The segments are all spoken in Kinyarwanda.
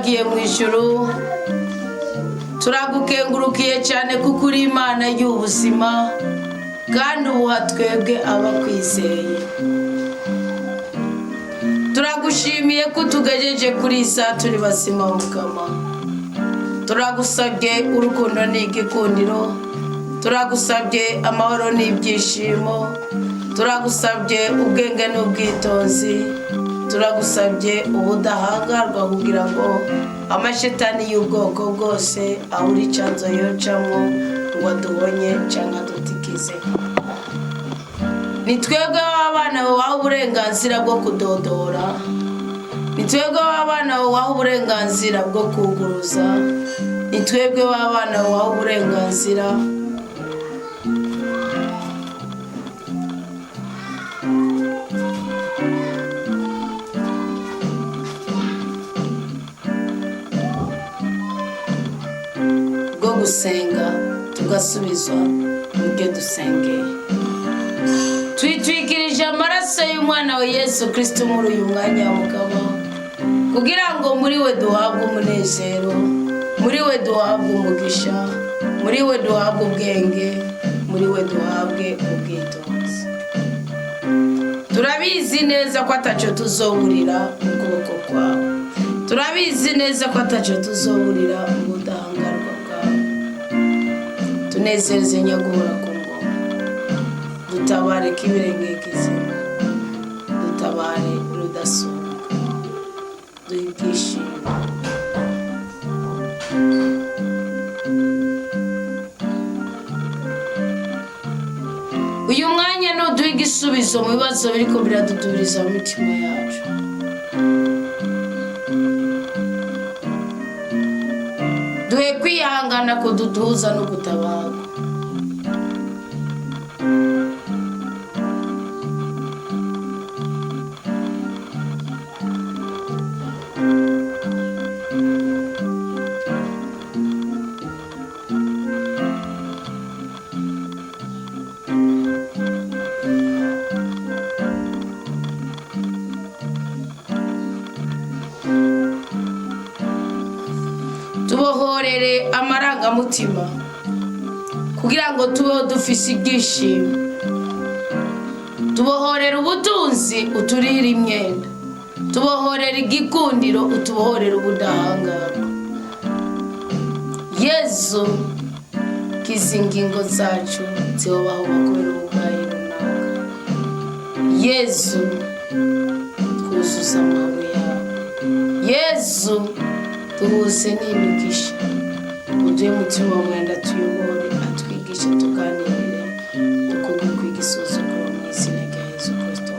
turagiye mu ijuru turagukengurukiye cyane kuko uri Imana y'ubuzima kandi ubuha twebwe abakwizeye. Turagushimiye ko tugejeje kuri isa turi basima mukama. Turagusabye urukundo n'igikundiro, turagusabye amahoro n'ibyishimo, turagusabye ubwenge n'ubwitonzi, turagusabye ubudahangarwa kugira ngo amashetani y'ubwoko bwose ahuri icyanzo yocamo ngo duhonye cyangwa dutikize. Ni twebwe w'abana bawe uburenganzira bwo kudodora, ni twebwe w'abana bawe uburenganzira bwo kuguruza, ni twebwe w'abana bawe uburenganzira bwo gusenga tugasubizwa mu byo dusengeye. Twitwikirije amaraso y'umwana wa Yesu Kristo muri uyu mwanya mukama, kugira ngo muri we duhabwe umunezero, muri we duhabwe umugisha, muri we duhabwe ubwenge, muri we duhabwe ubwitonzi. Turabizi neza ko ataco tuzoburira mu kuboko kwawe, turabizi neza ko ataco tuzoburira mu budahangarwa bwawe. Tunezereze nyaguhora ku ngoma, dutabare k'ibirenge kizima, dutabare rudasumbwa, duhe ibyishimo. Uyu mwanya nuduha igisubizo mu bibazo biriko biradudubiriza mu mitima yacu. Duhe kwihangana kududuza no gutabarwa. Tubohorere amarangamutima kugira ngo tubeho dufise ibyishimo. Tubohorere ubutunzi uturire imyenda, tubohorere igikundiro utubohorere ubudahangarwa. Yesu kiza ingingo zacu zibaho bakubera uburwayi runaka. Yesu twuzuza amahoro yawe. Yesu tuhuze n'imigisha, uduhe umutima mwenda tuyobore, atwigishe tuganirire ukubwi kw'igisuzuguro mu izina rya Yesu Kristo,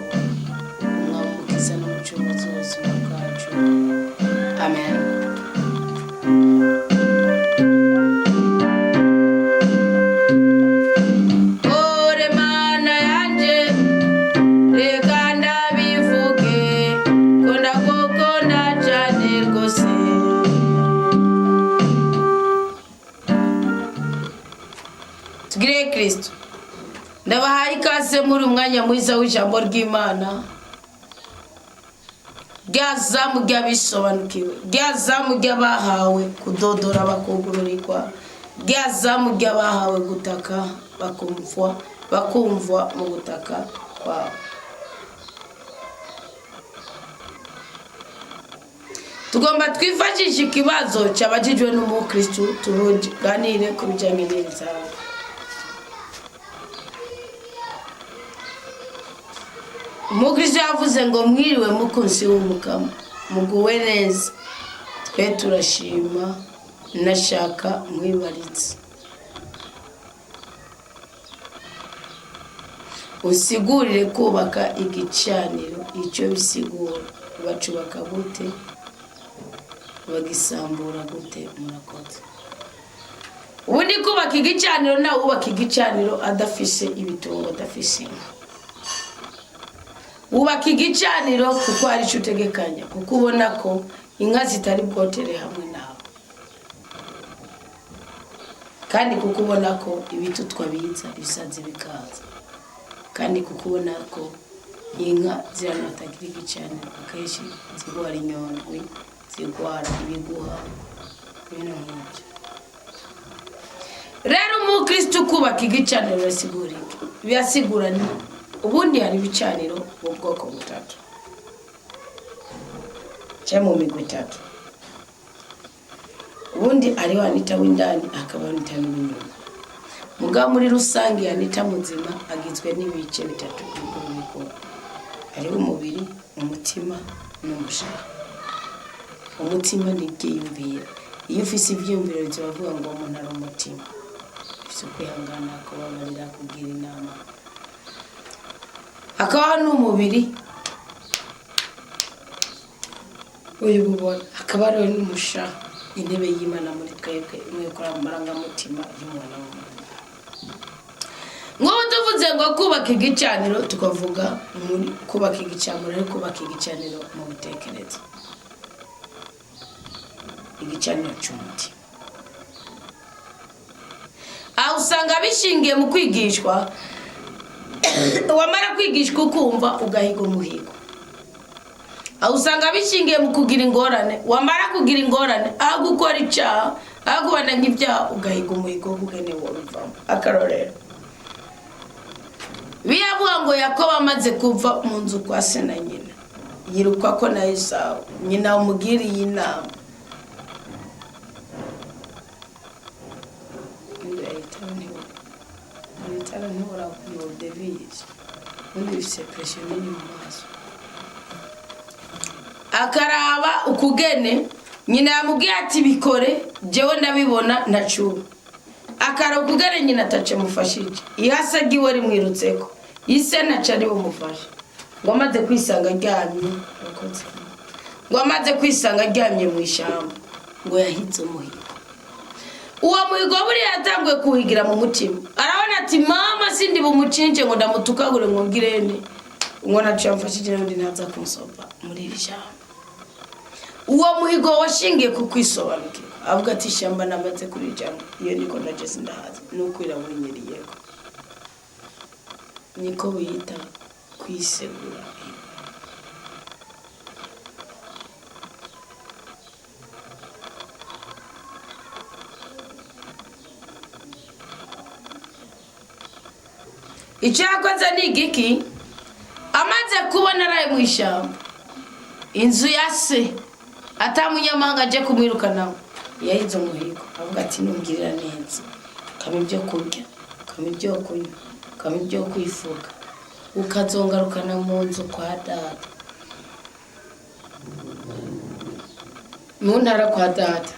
umwami umukiza n'umucunguzi w'ubuzima bwacu. Amen. Ore mana yanje reka ndabivuge ko ndagukunda cyane rwose. Tugire Kristo. Ndabahaye ikaze muri umwanya mwiza w'ijambo ry'Imana. Ryazamu ry'abisobanukiwe, ryazamu ry'abahawe kudodora bakugururirwa, ryazamu ry'abahawe gutaka bakumvwa mu gutaka kwabo. Tugomba twifashisha ikibazo cyabajijwe n'umukristo tuganire ku bijyanye n'inzara. Umukristo yavuze ngo mwiriwe mukunzi w'umukama, muguwe neza, twe turashima, nashaka mwibaritse. Usigurire kubaka igicaniro icyo bisigura, bacubaka gute, bagisambura gute? Murakoze. Ubundi kubaka igicaniro nawe ubaka igicaniro adafise ibitungo, adafise inka. Ubaka igicaniro kuko ari cyo utegekanya, kuko ubona ko inka zitari bwotere hamwe nawe, kandi kuko ubona ko ibitutwa biza ibisazi bikaza, kandi kuko ubona ko inka ziranatagira igicaniro akenshi zigwara inyondwi zigwara ibiguha ibintu nk'ibyo. Rero umukristo kubaka igicaniro birasigura ni ubundi hari ibicaniro mu bwoko butatu cyangwa mu migwi itatu. Ubundi ariho anita w'indani akaba anita w'inyuma. Mugabo muri rusange anita muzima agizwe n'ibice bitatu bikuru. Hariho umubiri, umutima n'umushaha. Umutima ni ibyiyumviro. Iyo ufise ibyiyumviro bivuga ngo umuntu ari umutima. Ufise kwihangana, kubabarira, kugira inama. Hakaba n'umubiri uyu bubona. Hakaba hariho n'umushaha, intebe y'Imana muri twebwe imwe kuri amarangamutima y'umuntu w'umuntu. Ngo tuvuze ngo kubaka igicaniro tukavuga muri kubaka igicaniro ariko kubaka igicaniro mu bitekerezo. Igicaniro cy'umutima. Aho usanga bishingiye mu kwigishwa, wamara kwigishwa ukumva ugahiga umuhigo. Aho usanga bishingiye mu kugira ingorane, wamara kugira ingorane aho gukora icyaha, aho kubana nk'ibyaha ugahiga umuhigo kugene wabivamo. Akarorero biyavuga ngo Yakobo amaze kuva mu nzu kwa se na nyina, yiruka ko na Esawu nyina umugiriye inama. Akaraba ukugene nyina yamubwiye ati bikore jewe ndabibona ntacuba. Akara ukugene nyina atace mufashije ihasagiwe rimwirutseko ise nacari bumufashe. Ngo amaze kwisanga aryamye ngo amaze kwisanga aryamye mu ishyamba ngo yahitse umuhigo. Uwo muhigo buri yatanguye kuhigira mu mutima. Arabona ati mama sindi bumucinje ngo ndamutukagure ngo ngirene ngo naciye mfashije n'undi ntaza kunsoba muri iri shyamba. Uwo muhigo washingiye ku kwisobanukirwa. Avuga ati ishyamba namaze kurijamo iyo niko naje sindahaza nukwira winyiriyeko. Niko biyita kwisegura. Icyo yakoze ni igiki? Amaze kubona araye mu ishyamba, inzu ya se atamunyamahanga aje kumwirukana, yahize umuhigo. Avuga ati nungirira neza, kama ibyo kurya, kama ibyo kunywa, kama ibyo kwifuka, ukazongarukana mu nzu kwa data. Mu ntara kwa data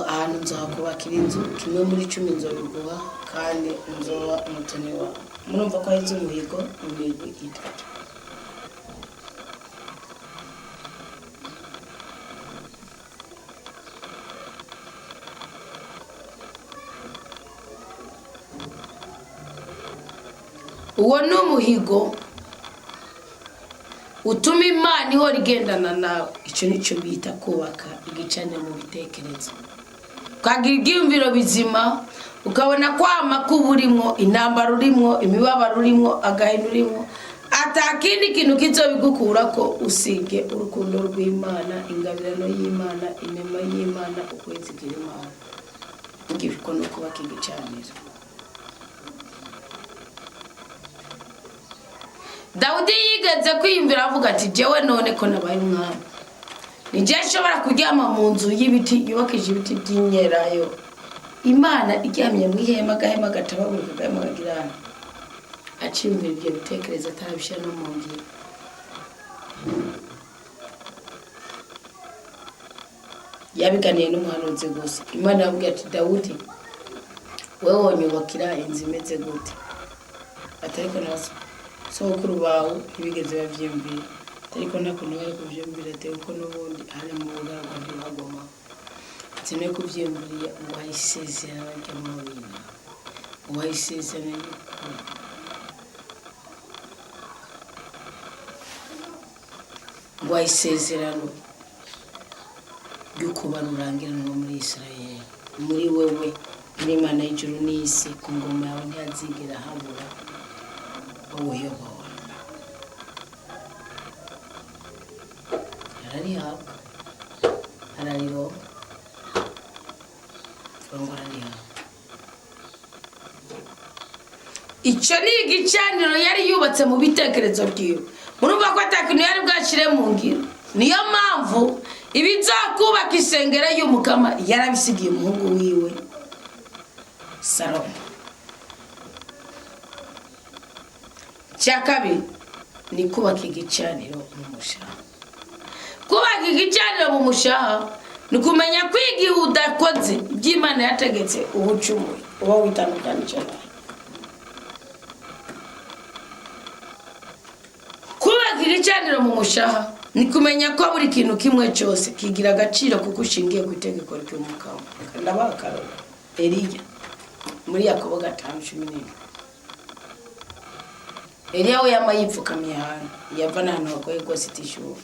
ahantu nzahakubakira inzu, kimwe muri 10 nzobiguha kandi nzoba umutoni wawe. Murumva ko yahize umuhigo mu migwi itatu. Uwo ni umuhigo utuma Imana ihora igendana nawe. Icyo nicyo bita kubaka igicaniro mu bitekerezo. Ukagira ibyiyumviro bizima, ukabona kwama kuburimo, intambara urimo, imibabaro urimo, agahinda urimo, atakindi kintu kizobigukura ko usige urukundo rw'Imana, ingabirano y'Imana, inema y'Imana, ukwezigira Imana. Ngibiko no kubaka igicaniro. Dawudi yigeze kwiyumvira avuga ati jewe none ko nabaye umwami, nije nshobora kuryama mu nzu y'ibiti yubakije ibiti by'inyerayo. Imana iryamye mu ihema, agahema gatabaguruka, agahema kagirana. Aciyumvira ibyo bitekerezo atarabishyira no mu ngiro. Yabiganiye n'umuhanuzi gusa. Imana yamubwiye ati Dawudi, wewe wonyubakira inzu imeze gute? Atariko naso sokuru bawe ntibigeze bavyumvira, ariko nakuntu bari kuvyumvira ate uko n'ubundi ari mu bugaragwa ntibagoma. Tene kuvyumvira uwayisezerano ry'umubina, uwayisezerano uwayisezerano ry'ukuba rurangiranwa muri Israeli. Muri wewe n'Imana y'ijuru n'isi, ku ngoma yawe ntihazigera habura uyobora. Ararihabwa. icyo ni igicaniro yari yubatse mu bitekerezo byiwe. Murumva ko atakintu yari bwashyire mu ngiro. Niyo mpamvu ibizakubaka isengero y'umukama yarabisigiye umuhungu wiwe Salomo. Cya kabiri ni kubaka igicaniro mu mushaha. Kubaka igicaniro mu mushaha ni kumenya ko igihe udakoze iby'Imana yategetse ubucumuye uba witandukanije nayo. Kubaka igicaniro mu mushaha ni kumenya ko buri kintu kimwe cyose kigira agaciro kuko ushingiye ku itegeko ry'umukama. Kandi abakarora Eliya muri Yakobo 5:17. Eliya we yama yipfukamiye ahantu yava n'ahantu hagoye rwose itishyuwe.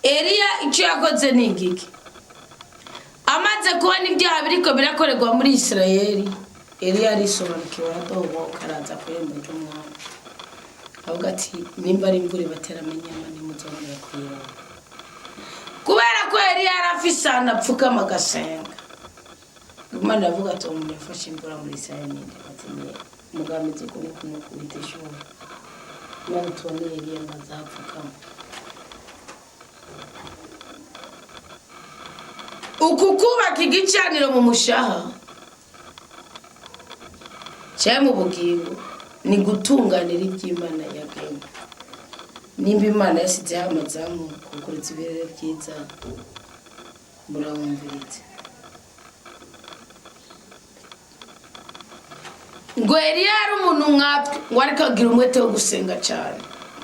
Eliya icyo yakoze ni igiki? Amaze kubona ibyaha biriko birakorerwa muri Isirayeli, Eliya arisobanukiwe aradohoka araza kuremba ry'umwami. Avuga ati nimba ari imvura bateramenye amani muzongera kuyiraba. Kubera ko Eliya yarafise ahantu apfukama agasenga. Imana avuga ati umuntu yafashe imvura muri Isirayeli ati mugamize kuri kumukubita ishuba. Imana tubone Eliya maze apfukama. Uku kubaka igicaniro mu mushaha cyangwa mu bugingo ni gutunganira iby'Imana yagennye. Nimba Imana yasizeho amazamu kuguritsa ibirere byiza murawumviritse. Ngo Eliya yari umuntu nkatwe ngo ariko agira umwete wo gusenga cyane.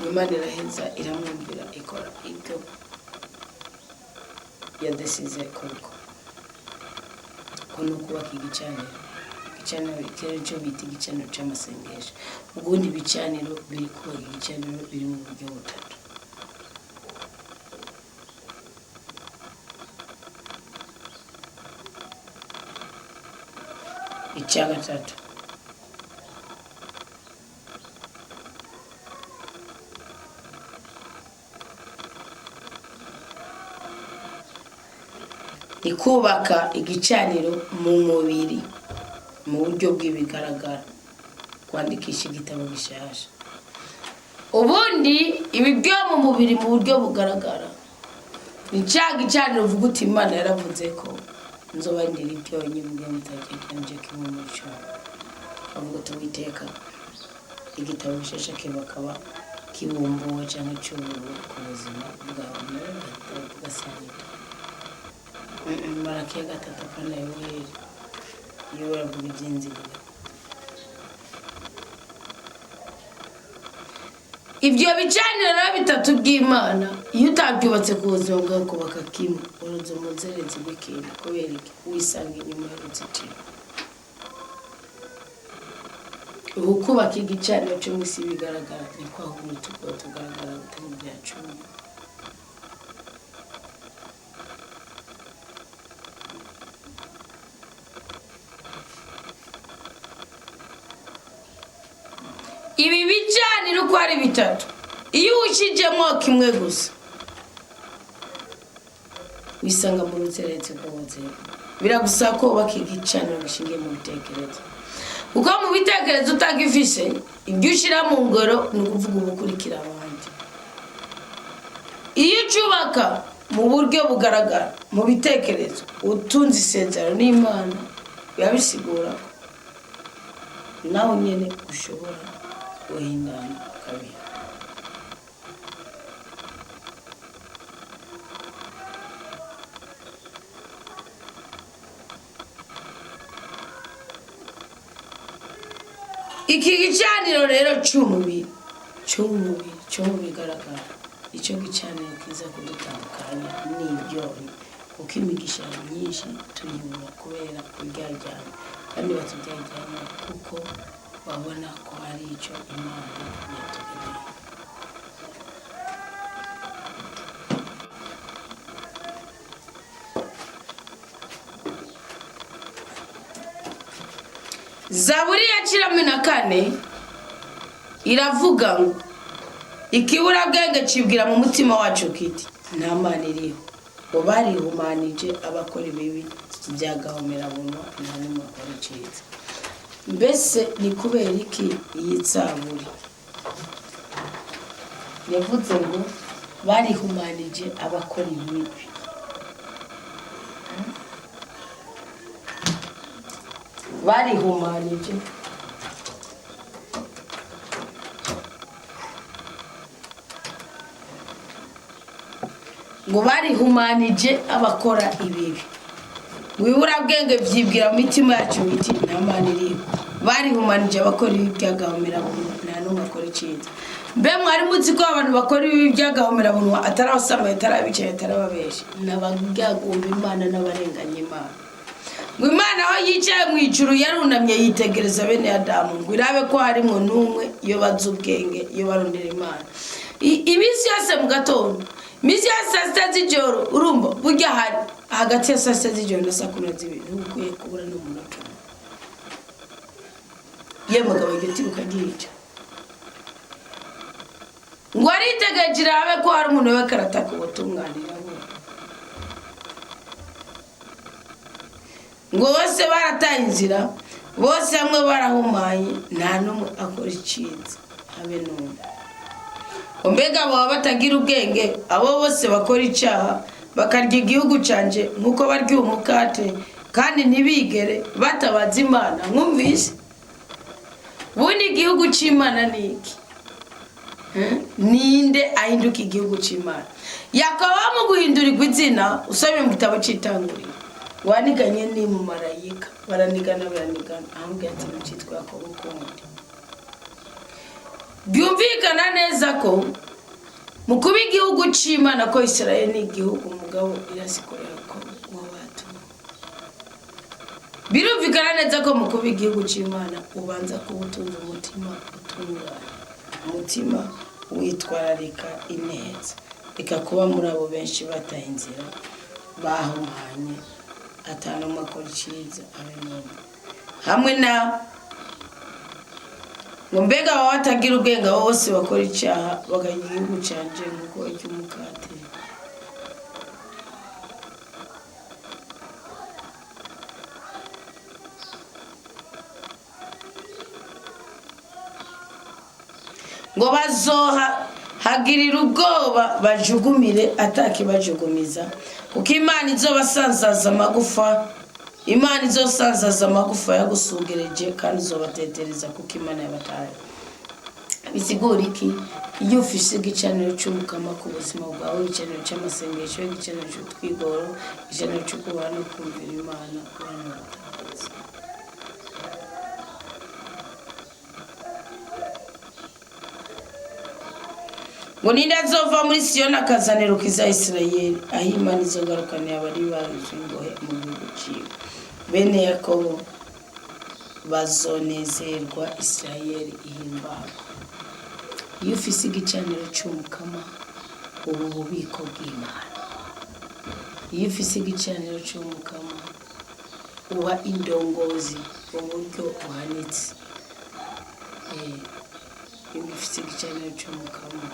Imana iraheza iramwumvira ikora ibyo yadesize koko. Kono kubaka igicaniro. Igicaniro ikere cyo bita igicaniro cy'amasengesho. Ubundi bicaniro biri kubaka igicaniro biri mu buryo butatu. Icya gatatu ni kubaka igicaniro mu mubiri mu buryo bw'ibigaragara, kwandikisha igitabo gishasha. Ubundi ibi byo mu mubiri mu buryo bugaragara ni cya gicaniro uvuga uti Imana yaravuze ko nzobandira ibyo nyibwe mutakekenje kimwe mu cyo. Avuga tubiteka igitabo gishasha kibakaba kibumbuwe cyangwa cyubuwe ku buzima bwawe ugasanga Malakiya 3:4 iyo baravuga iby'inzira. Ibyo bicaniro bitatu by'Imana iyo utabyubatse ku buzima bwawe kubaka kimwe uruzo muzeretse bw'ikintu kubera iki wisanga inyuma y'uruzitiro. Ubu kubaka igicaniro cyo mu isi bigaragara ni kwa hundi tugaragara gutanga ibyacu. Ibi bicaniro uko ari bitatu iyo ushijemo kimwe gusa wisanga mu ruzeretse rwose. Biragusaba ko ubaka igicaniro gishingiye mu bitekerezo, kuko mu bitekerezo utagifise ibyo ushyira mu ngoro ni ukuvuga ubukurikira abandi. Iyo ucubaka mu buryo bugaragara mu bitekerezo utunze isezerano n'Imana bisigura nawe nyene ushobora guhindana kabiri. Iki gicaniro rero cy'umubiri cyo bigaragara icyo gicaniro kiza kudutandukanya n'ibyo kuko imigisha myinshi tuyibura kubera kuryajyana kandi baturyajyana kuko babona ko ari icyo Imana yatugeneye. Zaburi ya 14 iravuga ngo ikibura bwenge cibwira mu mutima wacu kiti nta mana iriho, ngo barihumanije abakora ibibi byagahomera bunwa nta n'umukora iciza. Mbese ni kubera iki iyi Zaburi yavuze ngo barihumanije abakora ibibi? Barihumanije ngo barihumanije abakora ibibi. Wibura bwenge vyibwira mu mitima yacu biti nta mana iriho, barihumanije abakora ibibi byagahomera bunwa nta n'umwe akora iciza. Mbe mwari muzi ko abantu bakora ibibi byagahomera bunwa atarabasama atarabicaye atarababesha n'abagagumba Imana n'abarenganya Imana? Ngo Imana aho yicaye mu ijuru yarunamye yitegereza bene Adamu ngo irabe ko harimo n'umwe iyo bazi ubwenge iyo barondera Imana. Iminsi yose mu gatondo, iminsi ya saa sita z'ijoro, urumva burya hari hagati ya saa sita z'ijoro na saa 12 ntukwiye kubura n'umunota. Mugabo igiti ukagica ngo aritegereje irabe ko hari umuntu we karataka ubutumwanira ngo bose barataye inzira, bose hamwe barahumanye nta n'umwe akora iciza habe n'umwe. Mbega baba batagira ubwenge abo bose bakora icyaha bakarya igihugu canje nkuko barya umukate kandi ntibigere batabaza Imana? Mwumvise bundi igihugu c'Imana niki? Ninde ahinduka igihugu c'Imana? Yakobo mu guhindurirwa izina usome mu gitabo c'Itanguriro waniganye ni mu marayika baranigana ahubwo ati n'icitwa Yakobo kundi. Byumvikana neza ko mu kuba igihugu c'Imana ko Israeli ni igihugu mugabo irasikorera ko wabatu. Birumvikana neza ko mu kuba igihugu c'Imana ubanza kubutunza umutima utunganye, umutima witwararika ineza, ikakuba muri abo benshi bataye inzira bahumanye atanu makora iciza abe n'umwe hamwe na ngo mbega baba batagira ubwenge abo bose bakora icyaha bagagira igihugu canje nkuko cy'umukate. Ngo bazoha hagirira ubwoba bajugumire atakibajugumiza kuko Imana izobasanzaza amagufa, Imana izosanzaza amagufa yagusugereje kandi izobatetereza kuko Imana yabataye. Bisigura iki? Iyo ufise igicaniro cy'umukama ku buzima bwawe, igicaniro cy'amasengesho, igicaniro cy'utwigoro, igicaniro cyo kubana no kumvira Imana kubana n'abatazi. Ngo ninde azova muri Siyoni akazanira ukiza Isirayeli, aho Imana izogarukaniye abari barizwe imbohe mu gihugu ciwe. Bene Yakobo bazonezerwa, Isirayeli ihimbarwa. Iyo ufise igicaniro cy'umukama ubu bubiko bw'Imana. Iyo ufise igicaniro cy'umukama uba indongozi mu buryo buhanitse. Iyo ufise igicaniro cy'umukama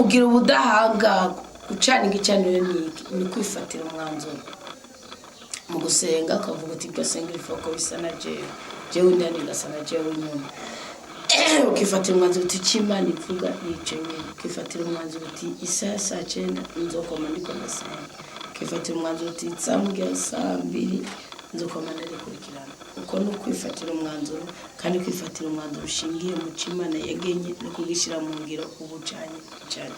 ugira ubudahangarwa. Gucana igicaniro ni kwifatira umwanzuro mu gusenga akavuga uti ibyo senga ifoko bisa na jewe ndani ngasa na jewe nyuma. Ukifatira umwanzuro uti cy'Imana ivuga nico nyine. Ukifatira umwanzuro uti isaha saa 9 nzokoma ndiko nasenga. Ukifatira umwanzuro uti nsambya saa 2 nzokoma narikurikirana. Uko no kwifatira umwanzuro kandi kwifatira umwanzuro ushingiye mu cy'Imana yagenye no kugishira mu ngiro ubucanye cyane.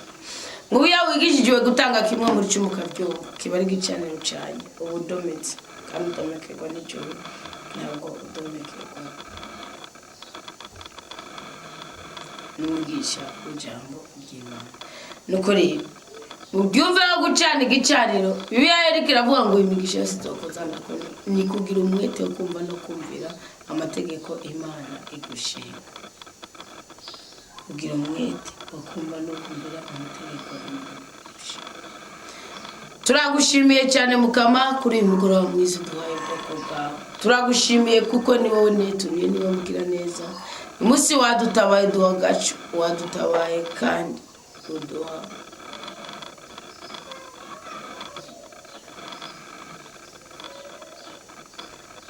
Ngo yawigishijwe gutanga kimwe muri cyumuka byo kibari gicaniro cyane ubudometse kandi udomekerwa n'icyo ntabwo udomekerwa n'umugisha ujambo ry'Imana. Nuko rero ubyumve yo gucana igicaniro Bibiliya yereka iravuga ngo imigisha yose izokozana ko ni kugira umwete wo kumva no kumvira amategeko Imana igushinga. Kugira umwete wo kumva no kumvira amategeko Imana igushinga. Turagushimiye cyane mukama kuri uyu mugoroba mwiza duhaye bwo bwawe. Turagushimiye kuko ni wowe netuye, ni wowe ugira neza. Umunsi wadutabaye duha agacu, wadutabaye kandi uduha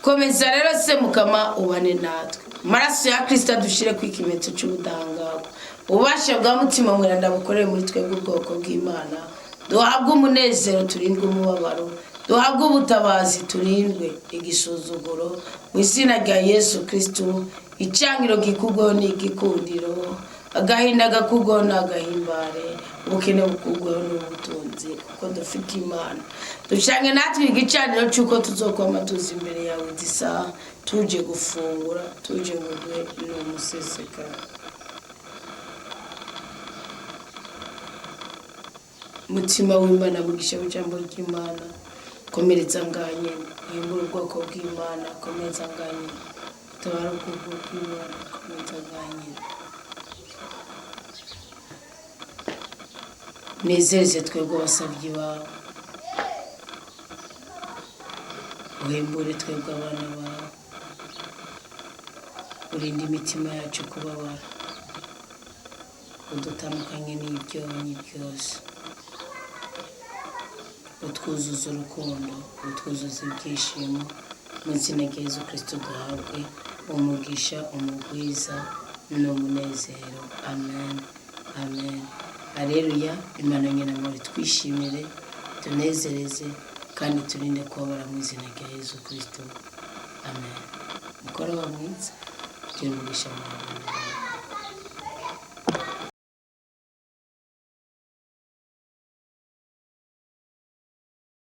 komeza rero se mukama ubane natwe. Maraso ya Kristo dushire ku ikimenyetso cy'ubudahangarwa. Ubasha bwa mutima mweranda bukorere muri twebwe ubwoko bw'Imana. Duhabwe umunezero, turindwe umubabaro. Duhabwe ubutabazi, turindwe igisuzuguro. Mu izina rya Yesu Kristo, icangiro gikugweho n'igikundiro, agahinda gakugweho n'agahimbare, ubukene bukugweho n'ubutunzi, kuko dufite Imana. Dushange natwe igicaniro cy'uko tuzokwama tuzi imbere yawe disa, tuje gufungura, tuje ngudwe n'umuseseka. Mutima w'Imana, mugisha w'ijambo ry'Imana, komereza nganye, hembura ubwoko bw'Imana, komereza nganye, tabara ubwoko bw'Imana, komereza nganye. Nezereze twebwe abasavyi bawe, uhembure twebwe abana bawe, urinde imitima yacu kubabara, udutandukanye n'ibyonyi byose, utwuzuza urukundo, utwuzuza ibyishimo. Mu izina rya Yesu Kristo duhabwe umugisha, umugwiza n'umunezero. Amen, amen. Haleluya. Imana nyina muri twishimire, tunezereze kandi turinde kubabara mu izina rya Yesu Kristo. Amen. Mukora wa mwiza, umugisha mu